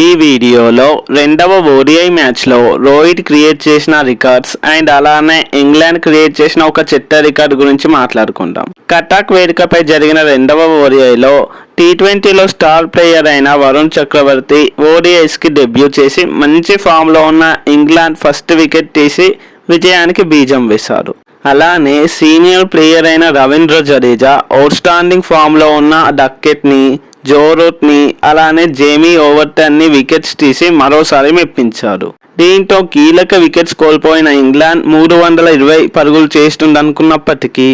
ఈ వీడియోలో రెండవ ఓడిఐ మ్యాచ్లో రోహిత్ క్రియేట్ చేసిన రికార్డ్స్ అండ్ అలానే ఇంగ్లాండ్ క్రియేట్ చేసిన ఒక చెత్త రికార్డు గురించి మాట్లాడుకుందాం. కటాక్ వేదికపై జరిగిన రెండవ ఓడిఐలో టీ20లో స్టార్ ప్లేయర్ అయిన వరుణ్ చక్రవర్తి ఓడిఐస్కి డెబ్యూ చేసి మంచి ఫామ్లో ఉన్న ఇంగ్లాండ్ ఫస్ట్ వికెట్ తీసి విజయానికి బీజం వేశారు. అలానే సీనియర్ ప్లేయర్ అయిన రవీంద్ర జడేజా అవుట్ స్టాండింగ్ ఫామ్లో ఉన్న డక్కెట్ని, జో రూట్ని అలానే జేమీ ఓవర్టన్ని వికెట్స్ తీసి మరోసారి మెప్పించారు. దీంతో కీలక వికెట్స్ కోల్పోయిన ఇంగ్లాండ్ 320 పరుగులు చేస్తుందనుకున్నప్పటికీ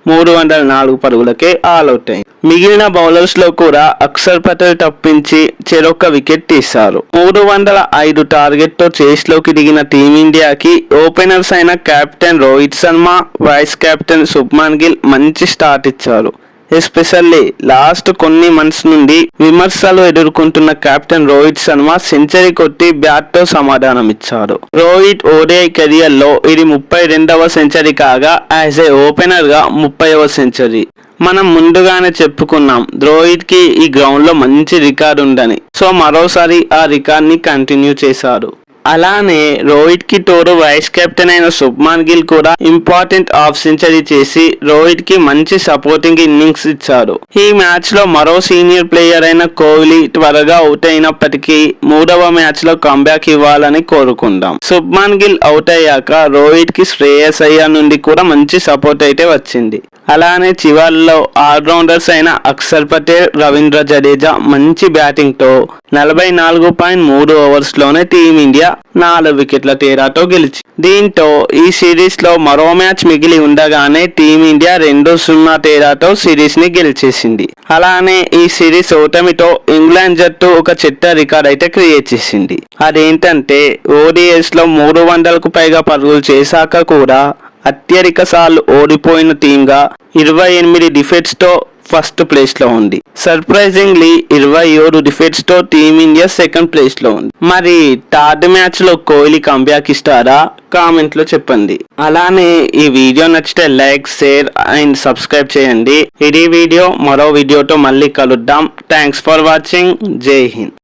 304 పరుగులకే ఆల్అవుట్ అయింది. మిగిలిన బౌలర్స్లో కూడా అక్షర్ పటేల్ తప్పించి చెరొక్క వికెట్ తీశారు. 305 టార్గెట్తో చేస్లోకి దిగిన టీమిండియాకి ఓపెనర్స్ అయిన captain Rohit Sharma, vice captain Shubman Gill మంచి స్టార్ట్ ఇచ్చారు. ఎస్పెషల్లీ లాస్ట్ కొన్ని మంత్స్ నుండి విమర్శలు ఎదుర్కొంటున్న కెప్టెన్ రోహిత్ శర్మ సెంచరీ కొట్టి బ్యాట్తో సమాధానం ఇచ్చాడు. రోహిత్ ఓడిఐ కెరియర్లో ఇది 32వ సెంచరీ కాగా యాజ్ ఏ ఓపెనర్గా 30వ సెంచరీ. మనం ముందుగానే చెప్పుకున్నాం రోహిత్కి ఈ గ్రౌండ్లో మంచి రికార్డు ఉందని. సో మరోసారి ఆ రికార్డ్ని కంటిన్యూ చేశారు. అలానే రోహిత్కి తోడు వైస్ కెప్టెన్ అయిన శుభ్మన్ గిల్ కూడా ఇంపార్టెంట్ హాఫ్ సెంచరీ చేసి రోహిత్కి మంచి సపోర్టింగ్ ఇన్నింగ్స్ ఇచ్చారు. ఈ మ్యాచ్లో మరో సీనియర్ ప్లేయర్ అయిన కోహ్లీ త్వరగా అవుట్ అయినప్పటికీ మూడవ మ్యాచ్లో కంబ్యాక్ ఇవ్వాలని కోరుకుందాం. శుభ్మన్ గిల్ అవుట్ అయ్యాక రోహిత్కి శ్రేయస్ అయ్యర్ నుండి కూడా మంచి సపోర్ట్ అయితే వచ్చింది. అలానే చివర్లో ఆల్రౌండర్స్ అయిన అక్షర్ పటేల్, రవీంద్ర జడేజా మంచి బ్యాటింగ్తో 44.3 ఓవర్స్లోనే టీమిండియా 4 వికెట్ల తేడాతో గెలిచి దీంతో ఈ సిరీస్లో మరో మ్యాచ్ మిగిలి ఉండగానే టీమిండియా 2-0 తేడాతో సిరీస్ని గెలిచేసింది. అలానే ఈ సిరీస్ ఓటమితో ఇంగ్లాండ్ జట్టు ఒక చెత్త రికార్డ్ అయితే క్రియేట్ చేసింది. అదేంటంటే ఓడిఐస్లో 300కు పైగా పరుగులు చేశాక కూడా అత్యధిక సార్లు ఓడిపోయిన టీంగా 28 డిఫెట్స్తో ఫస్ట్ ప్లేస్లో ఉంది. సర్ప్రైజింగ్లీ 27 డిఫెట్స్తో టీమిండియా సెకండ్ ప్లేస్లో ఉంది. మరి థర్డ్ మ్యాచ్లో కోహ్లీ కంబ్యాక్ ఇస్తారా? కామెంట్లో చెప్పండి. అలానే ఈ వీడియో నచ్చితే లైక్, షేర్ అండ్ సబ్స్క్రైబ్ చేయండి. ఇది వీడియో, మరో వీడియోతో మళ్ళీ కలుద్దాం. Thanks for watching. జై హింద్.